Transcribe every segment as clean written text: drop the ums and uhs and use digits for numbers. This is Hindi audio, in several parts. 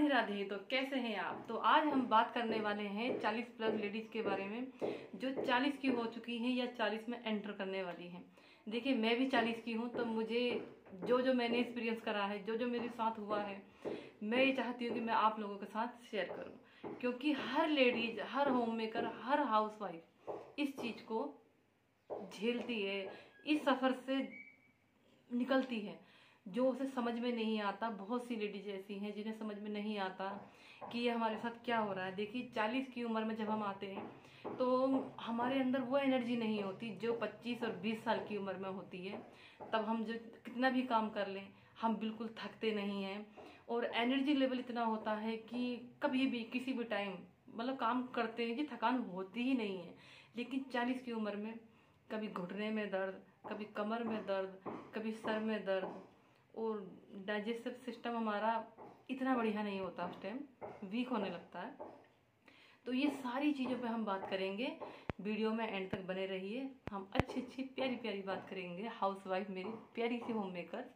राधे राधे। तो कैसे हैं आप? तो आज हम बात करने वाले हैं 40 प्लस लेडीज के बारे में, जो 40 की हो चुकी हैं या 40 में एंटर करने वाली हैं। देखिए, मैं भी 40 की हूँ, तो मुझे जो मैंने एक्सपीरियंस करा है, जो मेरे साथ हुआ है, मैं ये चाहती हूँ कि मैं आप लोगों के साथ शेयर करूँ, क्योंकि हर लेडीज, हर होम मेकर, हर हाउसवाइफ इस चीज को झेलती है, इस सफर से निकलती है, जो उसे समझ में नहीं आता। बहुत सी लेडीज ऐसी हैं जिन्हें समझ में नहीं आता कि ये हमारे साथ क्या हो रहा है। देखिए, 40 की उम्र में जब हम आते हैं तो हमारे अंदर वो एनर्जी नहीं होती जो 25 और 20 साल की उम्र में होती है। तब हम जो कितना भी काम कर लें, हम बिल्कुल थकते नहीं हैं, और एनर्जी लेवल इतना होता है कि कभी भी किसी भी टाइम मतलब काम करते हैं कि थकान होती ही नहीं है। लेकिन 40 की उम्र में कभी घुटने में दर्द, कभी कमर में दर्द, कभी सर में दर्द, और डाइजेस्टिव सिस्टम हमारा इतना बढ़िया नहीं होता, उस टाइम वीक होने लगता है। तो ये सारी चीज़ों पे हम बात करेंगे। वीडियो में एंड तक बने रहिए। हम अच्छी अच्छी प्यारी प्यारी बात करेंगे, हाउसवाइफ मेरी प्यारी सी होम मेकर।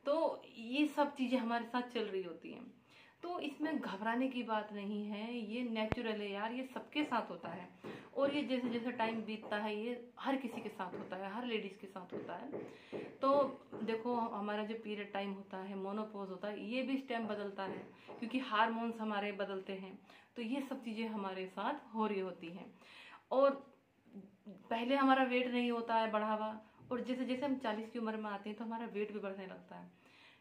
तो ये सब चीज़ें हमारे साथ चल रही होती हैं, तो इसमें घबराने की बात नहीं है। ये नेचुरल है यार, ये सबके साथ होता है। और ये जैसे जैसे टाइम बीतता है, ये हर किसी के साथ होता है, हर लेडीज के साथ होता है। तो देखो, हमारा जो पीरियड टाइम होता है, मोनोपोज होता है, ये भी इस टाइम बदलता है, क्योंकि हार्मोन्स हमारे बदलते हैं। तो ये सब चीजें हमारे साथ हो रही होती हैं। और पहले हमारा वेट नहीं होता है बढ़ा हुआ, और जैसे जैसे हम 40 की उम्र में आते हैं तो हमारा वेट भी बढ़ने लगता है।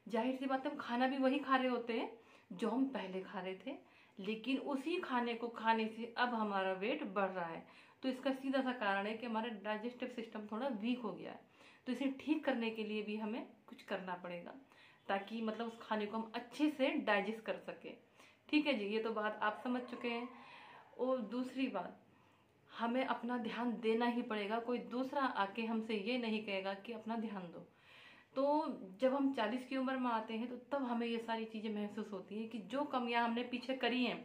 जाहिर सी बात है, हम खाना भी वही खा रहे होते हैं जो हम पहले खा रहे थे, लेकिन उसी खाने को खाने से अब हमारा वेट बढ़ रहा है। तो इसका सीधा सा कारण है कि हमारा डाइजेस्टिव सिस्टम थोड़ा वीक हो गया है। तो इसे ठीक करने के लिए भी हमें कुछ करना पड़ेगा, ताकि मतलब उस खाने को हम अच्छे से डाइजेस्ट कर सके। ठीक है जी, ये तो बात आप समझ चुके हैं। और दूसरी बात, हमें अपना ध्यान देना ही पड़ेगा। कोई दूसरा आके हमसे ये नहीं कहेगा कि अपना ध्यान दो। तो जब हम 40 की उम्र में आते हैं तो तब हमें ये सारी चीजें महसूस होती है कि जो कमियां हमने पीछे करी हैं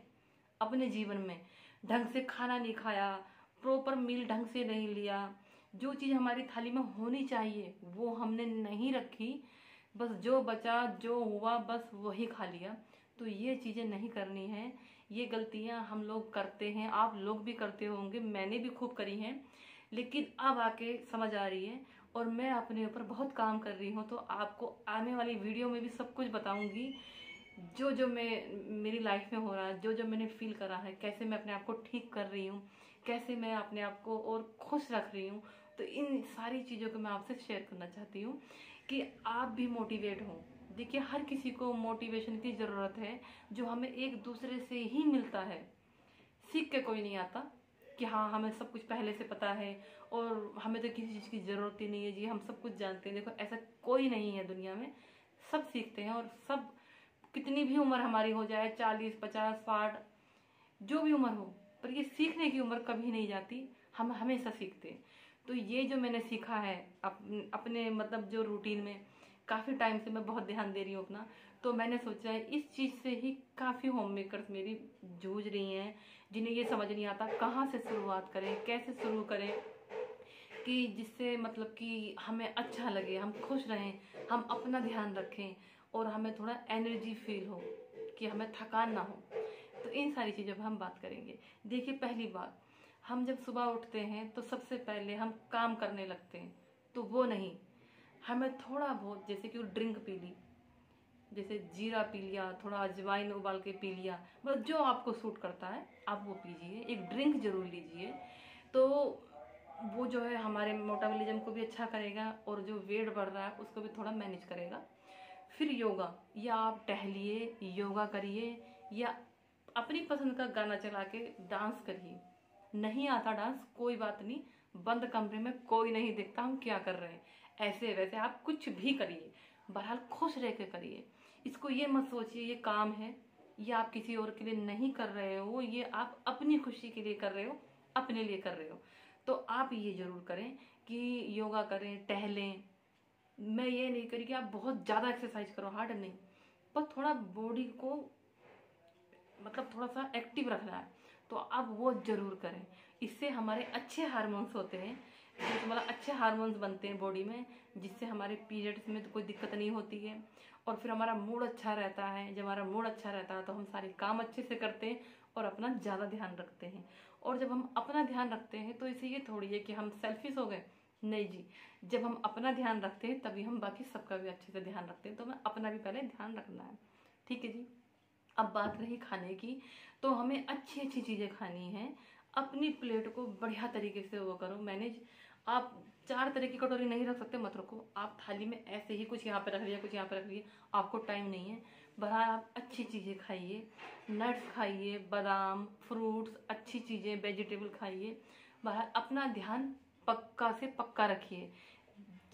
अपने जीवन में, ढंग से खाना नहीं खाया, प्रॉपर मील ढंग से नहीं लिया, जो चीज हमारी थाली में होनी चाहिए वो हमने नहीं रखी, बस जो बचा जो हुआ बस वही खा लिया। तो ये चीजें नहीं करनी है। ये गलतियां हम लोग करते हैं, आप लोग भी करते होंगे, मैंने भी खूब करी हैं, लेकिन अब आके समझ आ रही है। और मैं अपने ऊपर बहुत काम कर रही हूँ, तो आपको आने वाली वीडियो में भी सब कुछ बताऊंगी, जो मेरी लाइफ में हो रहा है, जो मैंने फील करा है, कैसे मैं अपने आप को ठीक कर रही हूँ, कैसे मैं अपने आप को और खुश रख रही हूँ। तो इन सारी चीज़ों को मैं आपसे शेयर करना चाहती हूँ कि आप भी मोटिवेट हों। देखिए, हर किसी को मोटिवेशन की ज़रूरत है, जो हमें एक दूसरे से ही मिलता है। सीख के कोई नहीं आता कि हाँ हमें सब कुछ पहले से पता है और हमें तो किसी चीज़ की ज़रूरत ही नहीं है जी, हम सब कुछ जानते हैं। देखो, ऐसा कोई नहीं है दुनिया में, सब सीखते हैं। और सब, कितनी भी उम्र हमारी हो जाए, 40, 50, 60, जो भी उम्र हो, पर ये सीखने की उम्र कभी नहीं जाती, हम हमेशा सीखते हैं। तो ये जो मैंने सीखा है अपने मतलब जो रूटीन में, काफ़ी टाइम से मैं बहुत ध्यान दे रही हूँ अपना। तो मैंने सोचा है इस चीज़ से ही काफ़ी होम मेकर्स मेरी जूझ रही हैं, जिन्हें ये समझ नहीं आता कहाँ से शुरुआत करें, कैसे शुरू करें, कि जिससे मतलब कि हमें अच्छा लगे, हम खुश रहें, हम अपना ध्यान रखें, और हमें थोड़ा एनर्जी फील हो, कि हमें थकान ना हो। तो इन सारी चीज़ों पर हम बात करेंगे। देखिए, पहली बात, हम जब सुबह उठते हैं तो सबसे पहले हम काम करने लगते हैं, तो वो नहीं, हमें थोड़ा बहुत, जैसे कि ड्रिंक पी ली, जैसे जीरा पी लिया, थोड़ा अजवाइन उबाल के पी लिया, मतलब जो आपको सूट करता है आप वो पीजिए, एक ड्रिंक जरूर लीजिए। तो वो जो है हमारे मेटाबॉलिज्म को भी अच्छा करेगा, और जो वेट बढ़ रहा है उसको भी थोड़ा मैनेज करेगा। फिर योगा, या आप टहलिए, योगा करिए, या अपनी पसंद का गाना चला के डांस करिए। नहीं आता डांस, कोई बात नहीं, बंद कमरे में कोई नहीं देखता हम क्या कर रहे हैं, ऐसे वैसे आप कुछ भी करिए, बहरहाल खुश रह के करिए। इसको ये मत सोचिए ये काम है, ये आप किसी और के लिए नहीं कर रहे हो, ये आप अपनी खुशी के लिए कर रहे हो, अपने लिए कर रहे हो। तो आप ये जरूर करें कि योगा करें, टहलें। मैं ये नहीं करी कि आप बहुत ज़्यादा एक्सरसाइज करो, हार्ड नहीं, पर थोड़ा बॉडी को मतलब थोड़ा सा एक्टिव रखना है, तो आप वो जरूर करें। इससे हमारे अच्छे हार्मोन्स होते हैं, जो मतलब अच्छे हार्मोन्स बनते हैं बॉडी में, जिससे हमारे पीरियड्स में तो कोई दिक्कत नहीं होती है। और फिर हमारा मूड अच्छा रहता है। जब हमारा मूड अच्छा रहता है तो हम सारे काम अच्छे से करते हैं और अपना ज़्यादा ध्यान रखते हैं। और जब हम अपना ध्यान रखते हैं तो इसे ये थोड़ी है कि हम सेल्फिश हो गए, नहीं जी। जब हम अपना ध्यान रखते हैं तभी हम बाकी सबका भी अच्छे से ध्यान रखते हैं। तो हमें अपना भी पहले ध्यान रखना है, ठीक है जी। अब बात रही खाने की, तो हमें अच्छी अच्छी चीज़ें खानी है। अपनी प्लेट को बढ़िया तरीके से वो करो मैनेज। आप 4 तरह की कटोरी नहीं रख सकते, मत रखो। आप थाली में ऐसे ही कुछ यहाँ पे रख लिया, कुछ यहाँ पे रख लिया, आपको टाइम नहीं है। बहरहाल आप अच्छी चीज़ें खाइए, नट्स खाइए, बादाम, फ्रूट्स, अच्छी चीज़ें, वेजिटेबल खाइए। बहरहाल अपना ध्यान पक्का से पक्का रखिए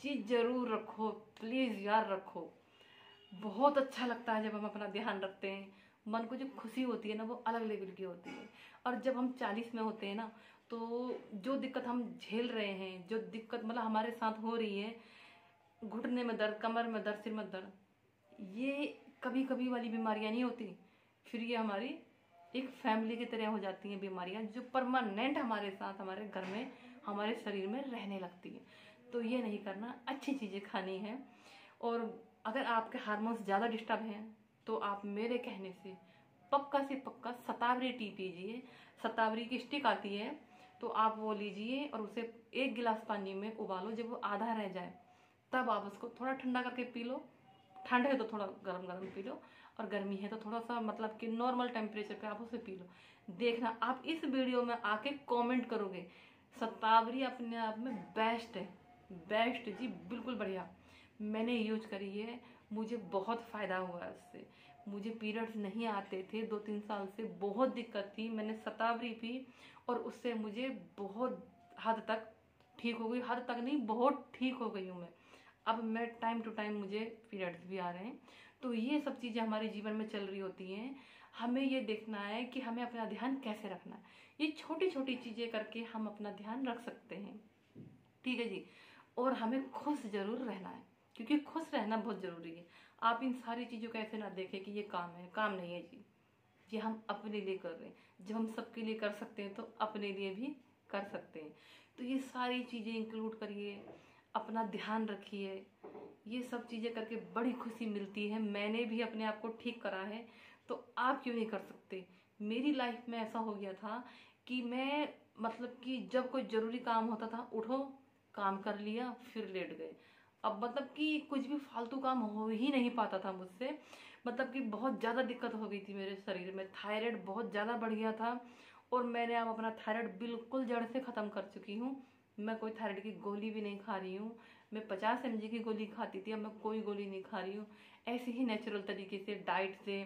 जी, जरूर रखो, प्लीज़ यार रखो। बहुत अच्छा लगता है जब हम अपना ध्यान रखते हैं। मन को जो खुशी होती है ना, वो अलग लेवल की होती है। और जब हम 40 में होते हैं ना, तो जो दिक्कत हम झेल रहे हैं, जो दिक्कत मतलब हमारे साथ हो रही है, घुटने में दर्द, कमर में दर्द, सिर में दर्द, ये कभी कभी वाली बीमारियां नहीं होती। फिर ये हमारी एक फैमिली की तरह हो जाती हैं बीमारियां, जो परमानेंट हमारे साथ, हमारे घर में, हमारे शरीर में रहने लगती है। तो ये नहीं करना, अच्छी चीज़ें खानी है। और अगर आपके हार्मोन्स ज़्यादा डिस्टर्ब हैं तो आप मेरे कहने से पक्का से पक्का शतावरी टी पीजिए। शतावरी की स्टिक आती है, तो आप वो लीजिए और उसे 1 गिलास पानी में उबालो। जब वो आधा रह जाए तब आप उसको थोड़ा ठंडा करके पी लो। ठंड है तो थोड़ा गरम गरम पी लो, और गर्मी है तो थोड़ा सा मतलब कि नॉर्मल टेम्परेचर पे आप उसे पी लो। देखना आप इस वीडियो में आके कमेंट करोगे। शतावरी अपने आप में बेस्ट है, बेस्ट जी, बिल्कुल बढ़िया। मैंने यूज करी है, मुझे बहुत फ़ायदा हुआ है उससे। मुझे पीरियड्स नहीं आते थे 2-3 साल से, बहुत दिक्कत थी। मैंने शतावरी पी और उससे मुझे बहुत हद तक ठीक हो गई। हद तक नहीं, बहुत ठीक हो गई हूँ मैं। अब मैं टाइम टू टाइम मुझे पीरियड्स भी आ रहे हैं। तो ये सब चीज़ें हमारे जीवन में चल रही होती हैं। हमें ये देखना है कि हमें अपना ध्यान कैसे रखना है। ये छोटी छोटी चीज़ें करके हम अपना ध्यान रख सकते हैं, ठीक है जी। और हमें खुश जरूर रहना है, क्योंकि खुश रहना बहुत ज़रूरी है। आप इन सारी चीज़ों को ऐसे ना देखें कि ये काम है, काम नहीं है जी। ये हम अपने लिए कर रहे हैं। जब हम सबके लिए कर सकते हैं तो अपने लिए भी कर सकते हैं। तो ये सारी चीज़ें इंक्लूड करिए, अपना ध्यान रखिए। ये सब चीज़ें करके बड़ी खुशी मिलती है। मैंने भी अपने आप को ठीक करा है, तो आप क्यों नहीं कर सकते। मेरी लाइफ में ऐसा हो गया था कि मैं मतलब कि जब कोई ज़रूरी काम होता था, उठो, काम कर लिया, फिर लेट गए। अब मतलब कि कुछ भी फालतू काम हो ही नहीं पाता था मुझसे। मतलब कि बहुत ज़्यादा दिक्कत हो गई थी मेरे शरीर में। थायराइड बहुत ज़्यादा बढ़ गया था, और मैंने अब अपना थायराइड बिल्कुल जड़ से ख़त्म कर चुकी हूँ। मैं कोई थायराइड की गोली भी नहीं खा रही हूँ। मैं 50 mg की गोली खाती थी, अब मैं कोई गोली नहीं खा रही हूँ। ऐसे ही नेचुरल तरीके से, डाइट से,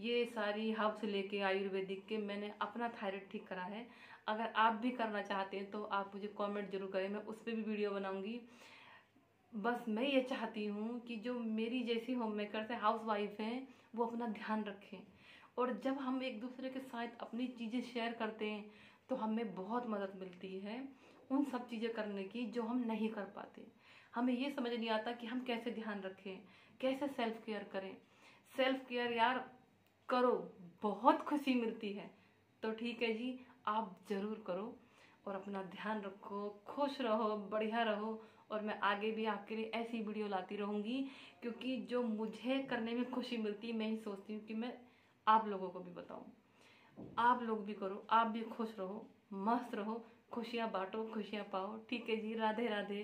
ये सारी हर्ब्स लेके, आयुर्वेदिक के, मैंने अपना थायराइड ठीक करा है। अगर आप भी करना चाहते हैं तो आप मुझे कमेंट जरूर करें, मैं उस पर भी वीडियो बनाऊंगी। बस मैं ये चाहती हूँ कि जो मेरी जैसी होम मेकर है, हाउस वाइफ हैं, वो अपना ध्यान रखें। और जब हम एक दूसरे के साथ अपनी चीज़ें शेयर करते हैं तो हमें बहुत मदद मिलती है उन सब चीज़ें करने की जो हम नहीं कर पाते। हमें ये समझ नहीं आता कि हम कैसे ध्यान रखें, कैसे सेल्फ केयर करें। सेल्फ केयर यार करो, बहुत खुशी मिलती है। तो ठीक है जी, आप ज़रूर करो और अपना ध्यान रखो, खुश रहो, बढ़िया रहो। और मैं आगे भी आपके लिए ऐसी वीडियो लाती रहूँगी, क्योंकि जो मुझे करने में खुशी मिलती है, मैं ही सोचती हूँ कि मैं आप लोगों को भी बताऊँ। आप लोग भी करो, आप भी खुश रहो, मस्त रहो, खुशियाँ बांटो, खुशियाँ पाओ। ठीक है जी, राधे राधे।